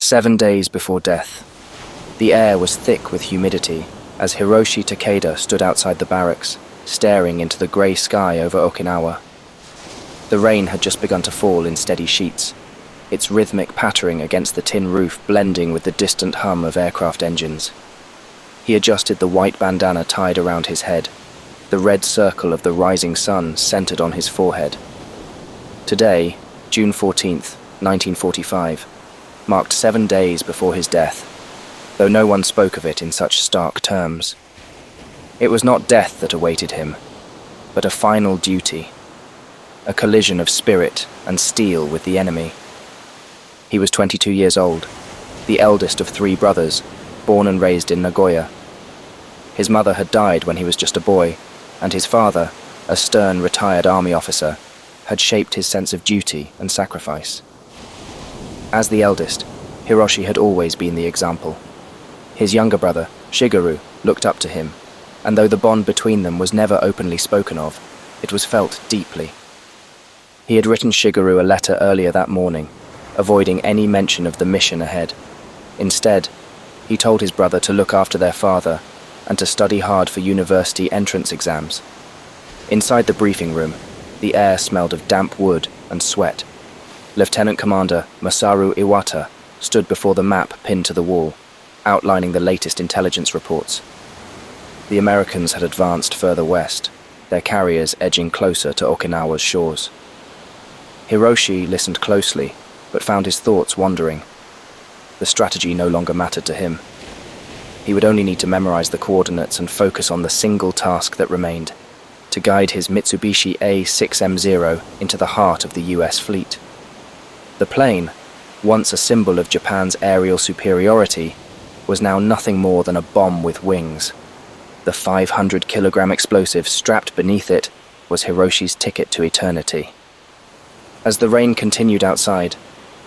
7 days before death. The air was thick with humidity as Hiroshi Takeda stood outside the barracks, staring into the grey sky over Okinawa. The rain had just begun to fall in steady sheets, its rhythmic pattering against the tin roof blending with the distant hum of aircraft engines. He adjusted the white bandana tied around his head, the red circle of the rising sun centered on his forehead. Today, June 14th, 1945, marked 7 days before his death, though no one spoke of it in such stark terms. It was not death that awaited him, but a final duty, a collision of spirit and steel with the enemy. He was 22 years old, the eldest of 3 brothers, born and raised in Nagoya. His mother had died when he was just a boy, and his father, a stern retired army officer, had shaped his sense of duty and sacrifice. As the eldest, Hiroshi had always been the example. His younger brother, Shigeru, looked up to him, and though the bond between them was never openly spoken of, it was felt deeply. He had written Shigeru a letter earlier that morning, avoiding any mention of the mission ahead. Instead, he told his brother to look after their father and to study hard for university entrance exams. Inside the briefing room, the air smelled of damp wood and sweat. Lieutenant Commander Masaru Iwata stood before the map pinned to the wall, outlining the latest intelligence reports. The Americans had advanced further west, their carriers edging closer to Okinawa's shores. Hiroshi listened closely, but found his thoughts wandering. The strategy no longer mattered to him. He would only need to memorize the coordinates and focus on the single task that remained, to guide his Mitsubishi A6M0 into the heart of the US fleet. The plane, once a symbol of Japan's aerial superiority, was now nothing more than a bomb with wings. The 500-kilogram explosive strapped beneath it was Hiroshi's ticket to eternity. As the rain continued outside,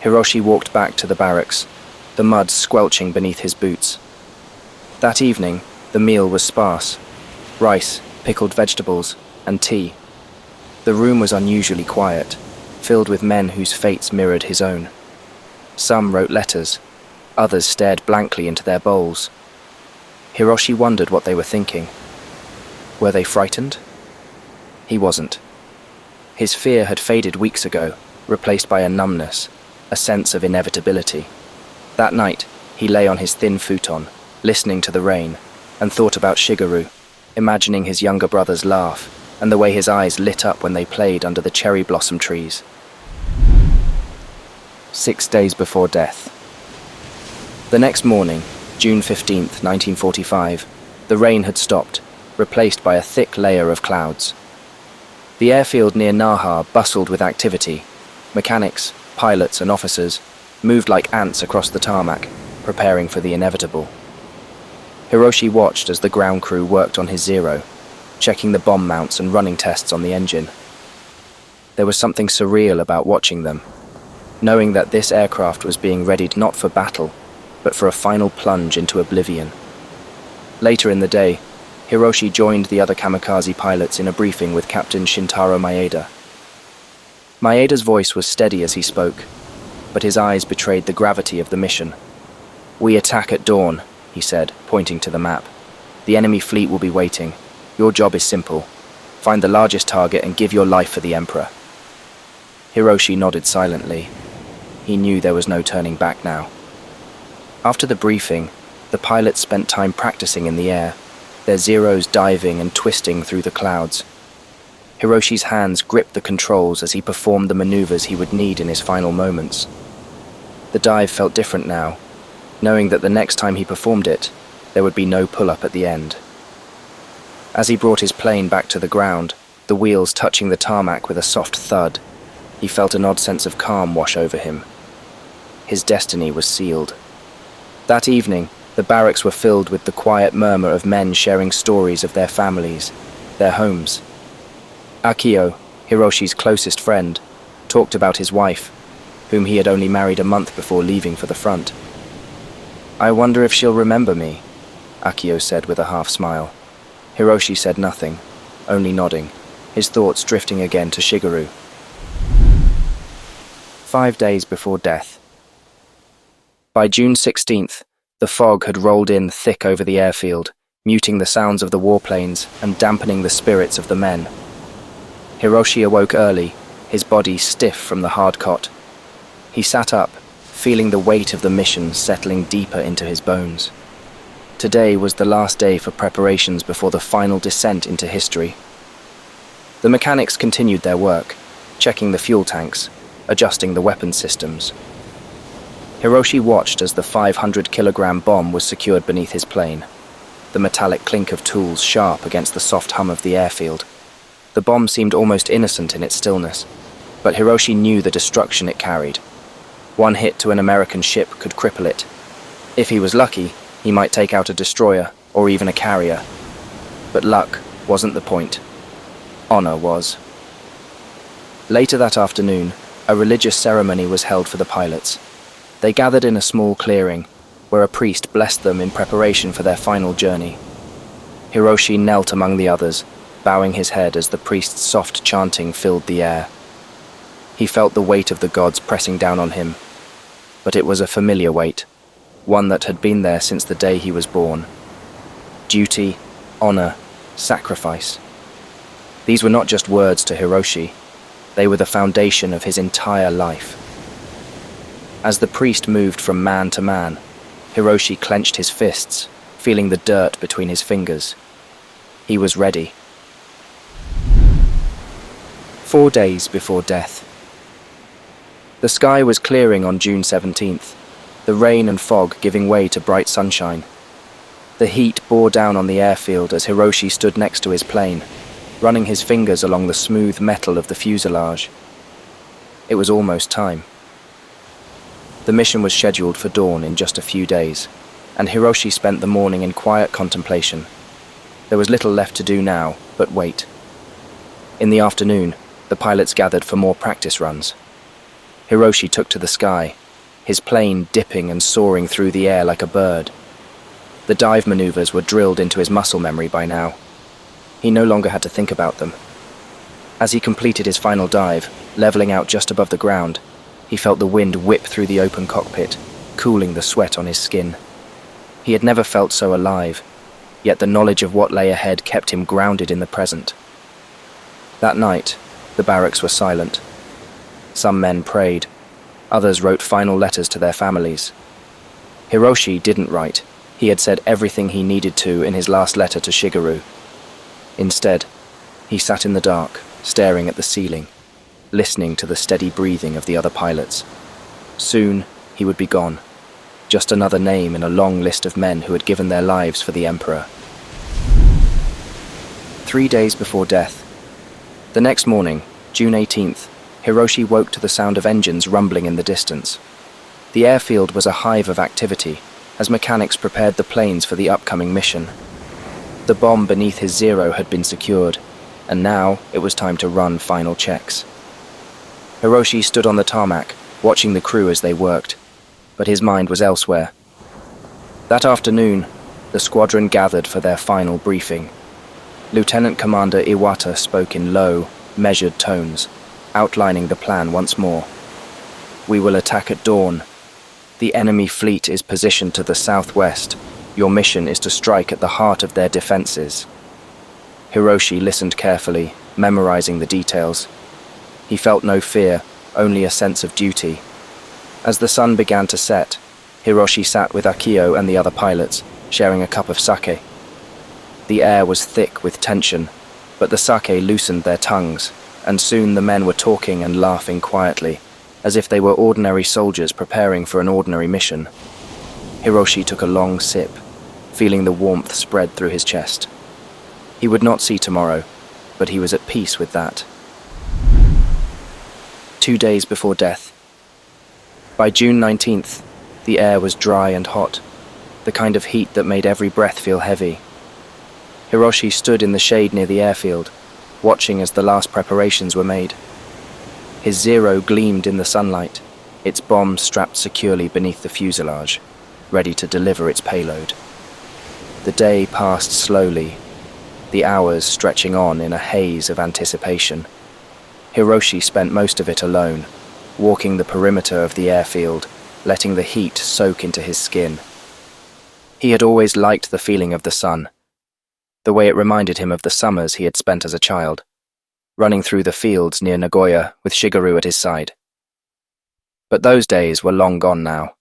Hiroshi walked back to the barracks, the mud squelching beneath his boots. That evening, the meal was sparse: rice, pickled vegetables, and tea. The room was unusually quiet, filled with men whose fates mirrored his own. Some wrote letters, others stared blankly into their bowls. Hiroshi wondered what they were thinking. Were they frightened? He wasn't. His fear had faded weeks ago, replaced by a numbness, a sense of inevitability. That night, he lay on his thin futon, listening to the rain, and thought about Shigeru, imagining his younger brother's laugh and the way his eyes lit up when they played under the cherry blossom trees. 6 days before death. The next morning, June 15th, 1945, the rain had stopped, replaced by a thick layer of clouds. The airfield near Naha bustled with activity. Mechanics, pilots, and officers moved like ants across the tarmac, preparing for the inevitable. Hiroshi watched as the ground crew worked on his Zero, checking the bomb mounts and running tests on the engine. There was something surreal about watching them, knowing that this aircraft was being readied not for battle, but for a final plunge into oblivion. Later in the day, Hiroshi joined the other Kamikaze pilots in a briefing with Captain Shintaro Maeda. Maeda's voice was steady as he spoke, but his eyes betrayed the gravity of the mission. "We attack at dawn," he said, pointing to the map. "The enemy fleet will be waiting. Your job is simple. Find the largest target and give your life for the Emperor." Hiroshi nodded silently. He knew there was no turning back now. After the briefing, the pilots spent time practicing in the air, their Zeros diving and twisting through the clouds. Hiroshi's hands gripped the controls as he performed the maneuvers he would need in his final moments. The dive felt different now, knowing that the next time he performed it, there would be no pull-up at the end. As he brought his plane back to the ground, the wheels touching the tarmac with a soft thud, he felt an odd sense of calm wash over him. His destiny was sealed. That evening, the barracks were filled with the quiet murmur of men sharing stories of their families, their homes. Akio, Hiroshi's closest friend, talked about his wife, whom he had only married a month before leaving for the front. "I wonder if she'll remember me," Akio said with a half-smile. Hiroshi said nothing, only nodding, his thoughts drifting again to Shigeru. 5 days before death. By June 16th, the fog had rolled in thick over the airfield, muting the sounds of the warplanes and dampening the spirits of the men. Hiroshi awoke early, his body stiff from the hard cot. He sat up, feeling the weight of the mission settling deeper into his bones. Today was the last day for preparations before the final descent into history. The mechanics continued their work, checking the fuel tanks, adjusting the weapon systems. Hiroshi watched as the 500-kilogram bomb was secured beneath his plane, the metallic clink of tools sharp against the soft hum of the airfield. The bomb seemed almost innocent in its stillness, but Hiroshi knew the destruction it carried. One hit to an American ship could cripple it. If he was lucky, he might take out a destroyer or even a carrier. But luck wasn't the point. Honor was. Later that afternoon, a religious ceremony was held for the pilots. They gathered in a small clearing, where a priest blessed them in preparation for their final journey. Hiroshi knelt among the others, bowing his head as the priest's soft chanting filled the air. He felt the weight of the gods pressing down on him, but it was a familiar weight, one that had been there since the day he was born. Duty, honor, sacrifice. These were not just words to Hiroshi, they were the foundation of his entire life. As the priest moved from man to man, Hiroshi clenched his fists, feeling the dirt between his fingers. He was ready. 4 days before death. The sky was clearing on June 17th, the rain and fog giving way to bright sunshine. The heat bore down on the airfield as Hiroshi stood next to his plane, running his fingers along the smooth metal of the fuselage. It was almost time. The mission was scheduled for dawn in just a few days, and Hiroshi spent the morning in quiet contemplation. There was little left to do now, but wait. In the afternoon, the pilots gathered for more practice runs. Hiroshi took to the sky, his plane dipping and soaring through the air like a bird. The dive maneuvers were drilled into his muscle memory by now. He no longer had to think about them. As he completed his final dive, leveling out just above the ground, he felt the wind whip through the open cockpit, cooling the sweat on his skin. He had never felt so alive, yet the knowledge of what lay ahead kept him grounded in the present. That night, the barracks were silent. Some men prayed, others wrote final letters to their families. Hiroshi didn't write. He had said everything he needed to in his last letter to Shigeru. Instead, he sat in the dark, staring at the ceiling, listening to the steady breathing of the other pilots. Soon, he would be gone, just another name in a long list of men who had given their lives for the Emperor. 3 days before death. The next morning, June 18th, Hiroshi woke to the sound of engines rumbling in the distance. The airfield was a hive of activity, as mechanics prepared the planes for the upcoming mission. The bomb beneath his Zero had been secured, and now it was time to run final checks. Hiroshi stood on the tarmac, watching the crew as they worked, but his mind was elsewhere. That afternoon, the squadron gathered for their final briefing. Lieutenant Commander Iwata spoke in low, measured tones, outlining the plan once more. "We will attack at dawn. The enemy fleet is positioned to the southwest. Your mission is to strike at the heart of their defenses." Hiroshi listened carefully, memorizing the details. He felt no fear, only a sense of duty. As the sun began to set, Hiroshi sat with Akio and the other pilots, sharing a cup of sake. The air was thick with tension, but the sake loosened their tongues, and soon the men were talking and laughing quietly, as if they were ordinary soldiers preparing for an ordinary mission. Hiroshi took a long sip, feeling the warmth spread through his chest. He would not see tomorrow, but he was at peace with that. 2 days before death. By June 19th, the air was dry and hot, the kind of heat that made every breath feel heavy. Hiroshi stood in the shade near the airfield, watching as the last preparations were made. His Zero gleamed in the sunlight, its bomb strapped securely beneath the fuselage, ready to deliver its payload. The day passed slowly, the hours stretching on in a haze of anticipation. Hiroshi spent most of it alone, walking the perimeter of the airfield, letting the heat soak into his skin. He had always liked the feeling of the sun, the way it reminded him of the summers he had spent as a child, running through the fields near Nagoya with Shigeru at his side. But those days were long gone now,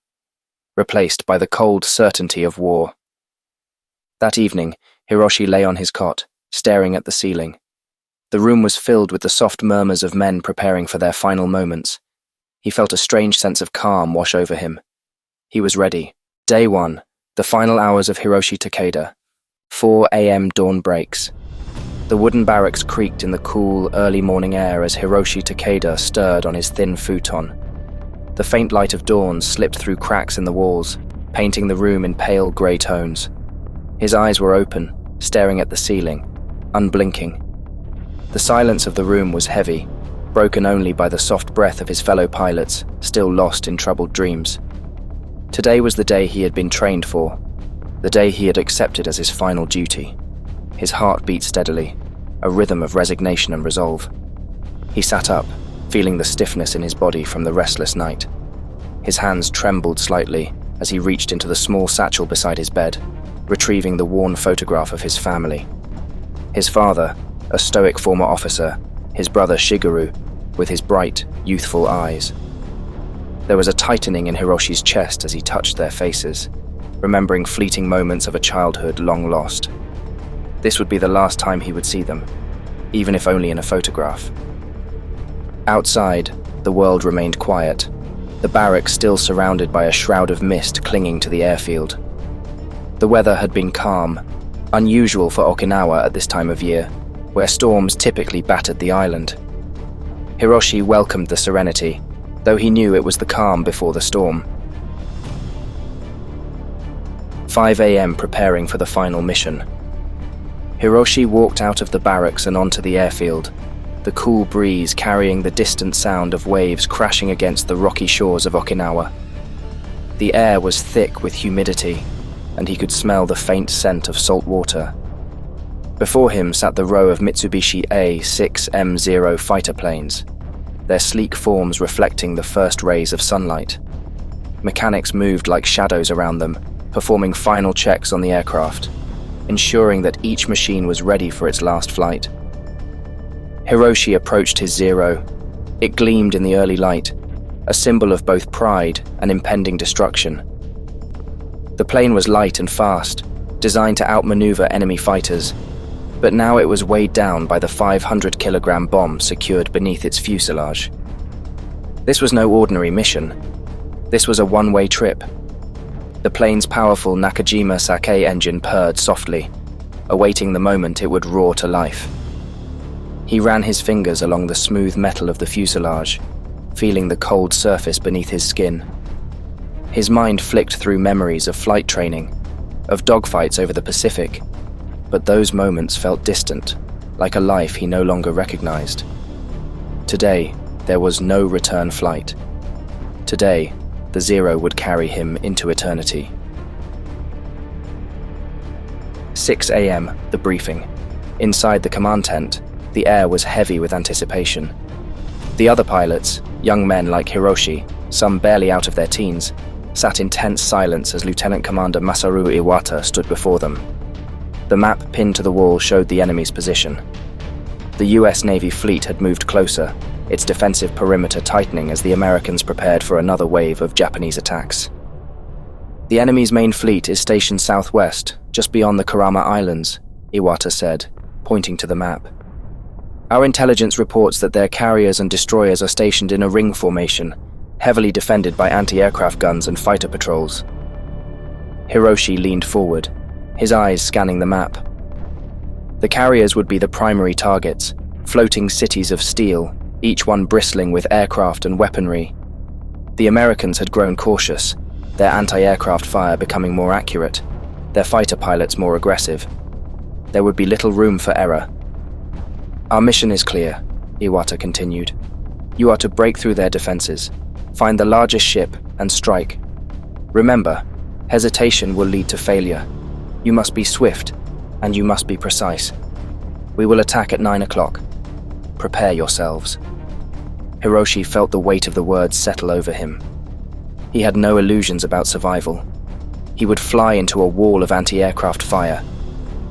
replaced by the cold certainty of war. That evening, Hiroshi lay on his cot, staring at the ceiling. The room was filled with the soft murmurs of men preparing for their final moments. He felt a strange sense of calm wash over him. He was ready. Day 1, the final hours of Hiroshi Takeda. 4 a.m. dawn breaks. The wooden barracks creaked in the cool, early morning air as Hiroshi Takeda stirred on his thin futon. The faint light of dawn slipped through cracks in the walls, painting the room in pale grey tones. His eyes were open, staring at the ceiling, unblinking. The silence of the room was heavy, broken only by the soft breath of his fellow pilots, still lost in troubled dreams. Today was the day he had been trained for, the day he had accepted as his final duty. His heart beat steadily, a rhythm of resignation and resolve. He sat up, feeling the stiffness in his body from the restless night. His hands trembled slightly as he reached into the small satchel beside his bed, retrieving the worn photograph of his family. His father, a stoic former officer, his brother Shigeru, with his bright, youthful eyes. There was a tightening in Hiroshi's chest as he touched their faces, remembering fleeting moments of a childhood long lost. This would be the last time he would see them, even if only in a photograph. Outside, the world remained quiet, the barracks still surrounded by a shroud of mist clinging to the airfield. The weather had been calm, unusual for Okinawa at this time of year, where storms typically battered the island. Hiroshi welcomed the serenity, though he knew it was the calm before the storm. 5 a.m. preparing for the final mission. Hiroshi walked out of the barracks and onto the airfield, the cool breeze carrying the distant sound of waves crashing against the rocky shores of Okinawa. The air was thick with humidity, and he could smell the faint scent of salt water. Before him sat the row of Mitsubishi A6M0 fighter planes, their sleek forms reflecting the first rays of sunlight. Mechanics moved like shadows around them, performing final checks on the aircraft, ensuring that each machine was ready for its last flight. Hiroshi approached his Zero. It gleamed in the early light, a symbol of both pride and impending destruction. The plane was light and fast, designed to outmaneuver enemy fighters, but now it was weighed down by the 500-kilogram bomb secured beneath its fuselage. This was no ordinary mission. This was a one-way trip. The plane's powerful Nakajima Sake engine purred softly, awaiting the moment it would roar to life. He ran his fingers along the smooth metal of the fuselage, feeling the cold surface beneath his skin. His mind flicked through memories of flight training, of dogfights over the Pacific, but those moments felt distant, like a life he no longer recognized. Today, there was no return flight. Today, the Zero would carry him into eternity. 6 a.m., the briefing. Inside the command tent, the air was heavy with anticipation. The other pilots, young men like Hiroshi, some barely out of their teens, sat in tense silence as Lieutenant Commander Masaru Iwata stood before them. The map pinned to the wall showed the enemy's position. The US Navy fleet had moved closer, its defensive perimeter tightening as the Americans prepared for another wave of Japanese attacks. The enemy's main fleet is stationed southwest, just beyond the Kurama Islands, Iwata said, pointing to the map. Our intelligence reports that their carriers and destroyers are stationed in a ring formation, heavily defended by anti-aircraft guns and fighter patrols. Hiroshi leaned forward, his eyes scanning the map. The carriers would be the primary targets, floating cities of steel, each one bristling with aircraft and weaponry. The Americans had grown cautious, their anti-aircraft fire becoming more accurate, their fighter pilots more aggressive. There would be little room for error. Our mission is clear, Iwata continued. You are to break through their defenses, find the largest ship, and strike. Remember, hesitation will lead to failure. You must be swift, and you must be precise. We will attack at 9 o'clock. Prepare yourselves. Hiroshi felt the weight of the words settle over him. He had no illusions about survival. He would fly into a wall of anti-aircraft fire,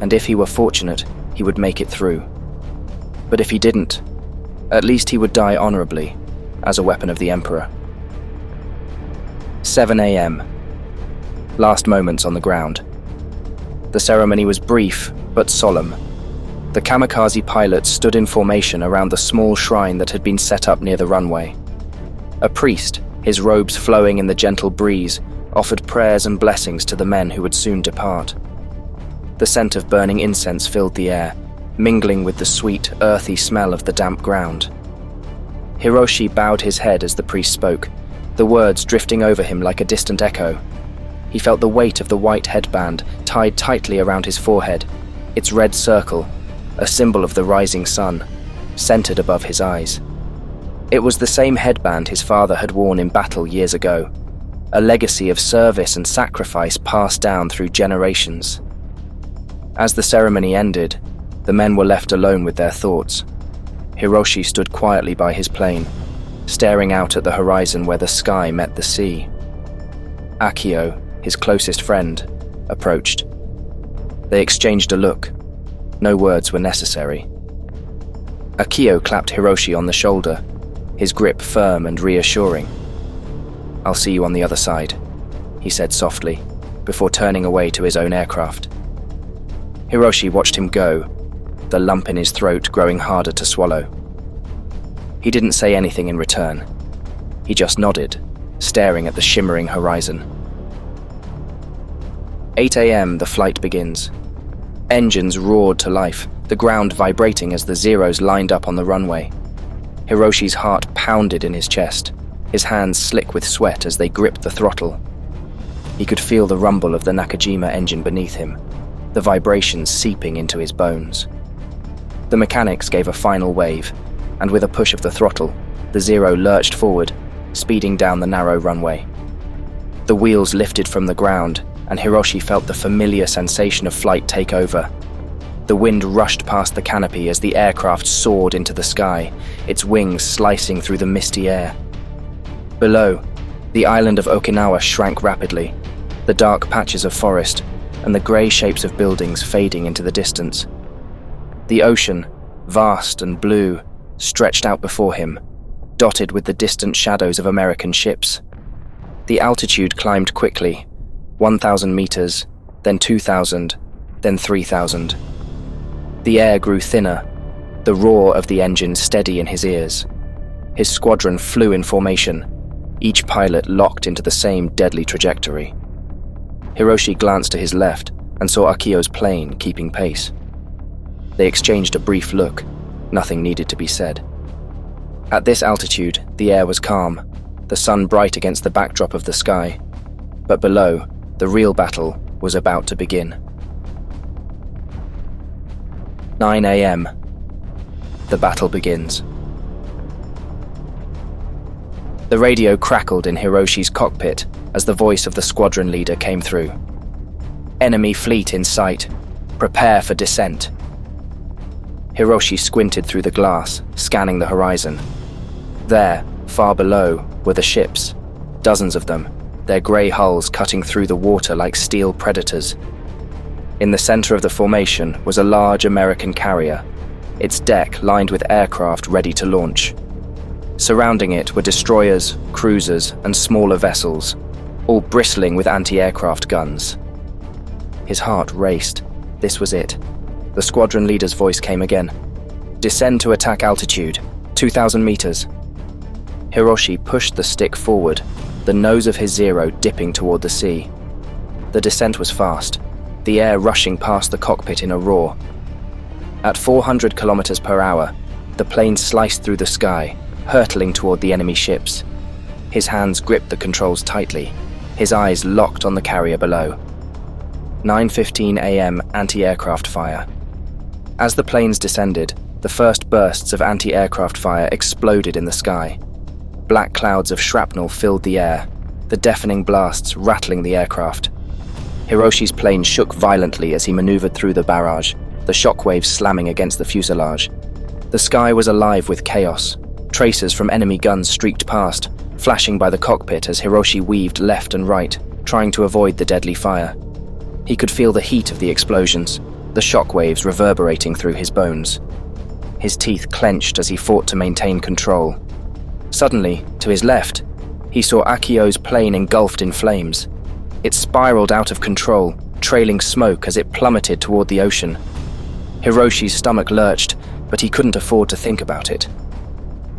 and if he were fortunate, he would make it through. But if he didn't, at least he would die honorably, as a weapon of the Emperor. 7 a.m. Last moments on the ground. The ceremony was brief, but solemn. The Kamikaze pilots stood in formation around the small shrine that had been set up near the runway. A priest, his robes flowing in the gentle breeze, offered prayers and blessings to the men who would soon depart. The scent of burning incense filled the air, mingling with the sweet, earthy smell of the damp ground. Hiroshi bowed his head as the priest spoke, the words drifting over him like a distant echo. He felt the weight of the white headband tied tightly around his forehead, its red circle, a symbol of the rising sun, centered above his eyes. It was the same headband his father had worn in battle years ago, a legacy of service and sacrifice passed down through generations. As the ceremony ended, the men were left alone with their thoughts. Hiroshi stood quietly by his plane, staring out at the horizon where the sky met the sea. Akio, his closest friend, approached. They exchanged a look. No words were necessary. Akio clapped Hiroshi on the shoulder, his grip firm and reassuring. "I'll see you on the other side," he said softly, before turning away to his own aircraft. Hiroshi watched him go, the lump in his throat growing harder to swallow. He didn't say anything in return. He just nodded, staring at the shimmering horizon. 8 a.m. the flight begins. Engines roared to life, the ground vibrating as the Zeros lined up on the runway. Hiroshi's heart pounded in his chest, his hands slick with sweat as they gripped the throttle. He could feel the rumble of the Nakajima engine beneath him, the vibrations seeping into his bones. The mechanics gave a final wave, and with a push of the throttle, the Zero lurched forward, speeding down the narrow runway. The wheels lifted from the ground, and Hiroshi felt the familiar sensation of flight take over. The wind rushed past the canopy as the aircraft soared into the sky, its wings slicing through the misty air. Below, the island of Okinawa shrank rapidly, the dark patches of forest and the grey shapes of buildings fading into the distance. The ocean, vast and blue, stretched out before him, dotted with the distant shadows of American ships. The altitude climbed quickly, 1,000 meters, then 2,000, then 3,000. The air grew thinner, the roar of the engine steady in his ears. His squadron flew in formation, each pilot locked into the same deadly trajectory. Hiroshi glanced to his left and saw Akio's plane keeping pace. They exchanged a brief look. Nothing needed to be said. At this altitude, the air was calm, the sun bright against the backdrop of the sky. But below, the real battle was about to begin. 9 a.m. The battle begins. The radio crackled in Hiroshi's cockpit as the voice of the squadron leader came through. "Enemy fleet in sight. Prepare for descent." Hiroshi squinted through the glass, scanning the horizon. There, far below, were the ships, dozens of them, their grey hulls cutting through the water like steel predators. In the center of the formation was a large American carrier, its deck lined with aircraft ready to launch. Surrounding it were destroyers, cruisers, and smaller vessels, all bristling with anti-aircraft guns. His heart raced. This was it. The squadron leader's voice came again. "Descend to attack altitude, 2,000 meters." Hiroshi pushed the stick forward, the nose of his Zero dipping toward the sea. The descent was fast, the air rushing past the cockpit in a roar. At 400 kilometers per hour, the plane sliced through the sky, hurtling toward the enemy ships. His hands gripped the controls tightly, his eyes locked on the carrier below. 9:15 a.m. anti-aircraft fire. As the planes descended, the first bursts of anti-aircraft fire exploded in the sky. Black clouds of shrapnel filled the air, the deafening blasts rattling the aircraft. Hiroshi's plane shook violently as he maneuvered through the barrage, the shockwaves slamming against the fuselage. The sky was alive with chaos. Tracers from enemy guns streaked past, flashing by the cockpit as Hiroshi weaved left and right, trying to avoid the deadly fire. He could feel the heat of the explosions, the shockwaves reverberating through his bones. His teeth clenched as he fought to maintain control. Suddenly, to his left, he saw Akio's plane engulfed in flames. It spiraled out of control, trailing smoke as it plummeted toward the ocean. Hiroshi's stomach lurched, but he couldn't afford to think about it.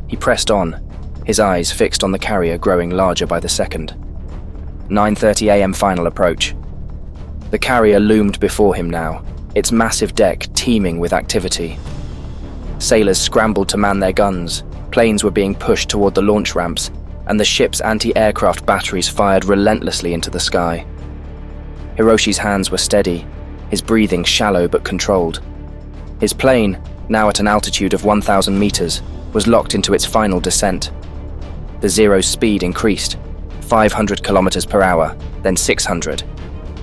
He pressed on, his eyes fixed on the carrier growing larger by the second. 9:30 a.m. final approach. The carrier loomed before him now, its massive deck teeming with activity. Sailors scrambled to man their guns, planes were being pushed toward the launch ramps, and the ship's anti-aircraft batteries fired relentlessly into the sky. Hiroshi's hands were steady, his breathing shallow but controlled. His plane, now at an altitude of 1,000 meters, was locked into its final descent. The Zero's speed increased, 500 kilometers per hour, then 600.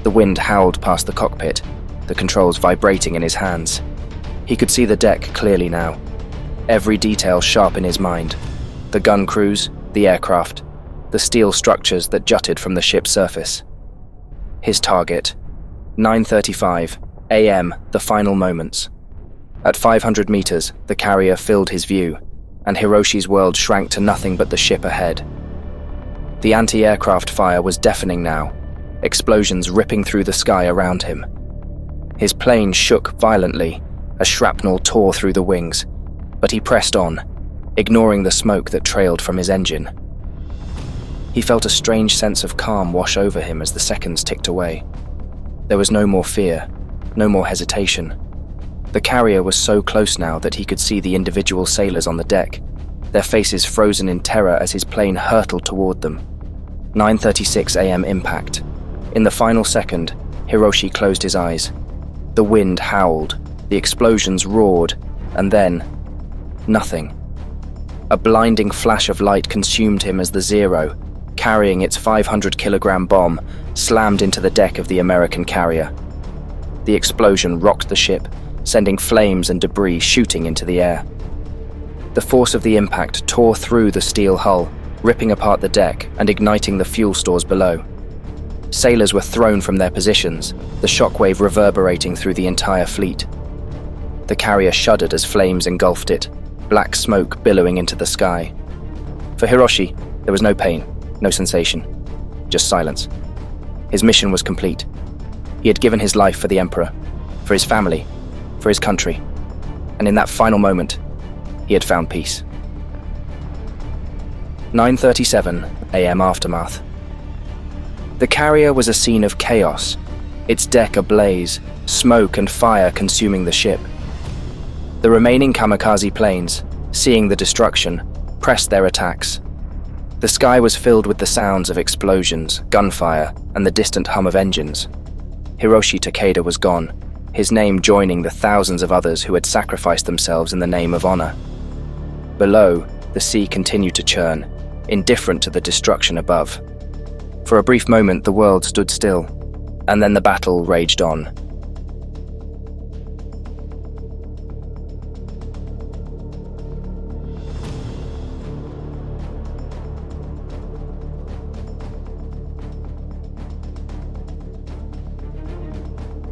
The wind howled past the cockpit, the controls vibrating in his hands. He could see the deck clearly now, every detail sharp in his mind. The gun crews, the aircraft, the steel structures that jutted from the ship's surface. His target, 9:35 a.m., the final moments. At 500 meters, the carrier filled his view, and Hiroshi's world shrank to nothing but the ship ahead. The anti-aircraft fire was deafening now, explosions ripping through the sky around him. His plane shook violently as shrapnel tore through the wings, but he pressed on, ignoring the smoke that trailed from his engine. He felt a strange sense of calm wash over him as the seconds ticked away. There was no more fear, no more hesitation. The carrier was so close now that he could see the individual sailors on the deck, their faces frozen in terror as his plane hurtled toward them. 9:36 a.m. impact. In the final second, Hiroshi closed his eyes. The wind howled, the explosions roared, and then, nothing. A blinding flash of light consumed him as the Zero, carrying its 500-kilogram bomb, slammed into the deck of the American carrier. The explosion rocked the ship, sending flames and debris shooting into the air. The force of the impact tore through the steel hull, ripping apart the deck and igniting the fuel stores below. Sailors were thrown from their positions, the shockwave reverberating through the entire fleet. The carrier shuddered as flames engulfed it, black smoke billowing into the sky. For Hiroshi, there was no pain, no sensation, just silence. His mission was complete. He had given his life for the Emperor, for his family, for his country, and in that final moment, he had found peace. 9:37 a.m. aftermath. The carrier was a scene of chaos, its deck ablaze, smoke and fire consuming the ship. The remaining Kamikaze planes, seeing the destruction, pressed their attacks. The sky was filled with the sounds of explosions, gunfire, and the distant hum of engines. Hiroshi Takeda was gone, his name joining the thousands of others who had sacrificed themselves in the name of honor. Below, the sea continued to churn, indifferent to the destruction above. For a brief moment, the world stood still, and then the battle raged on.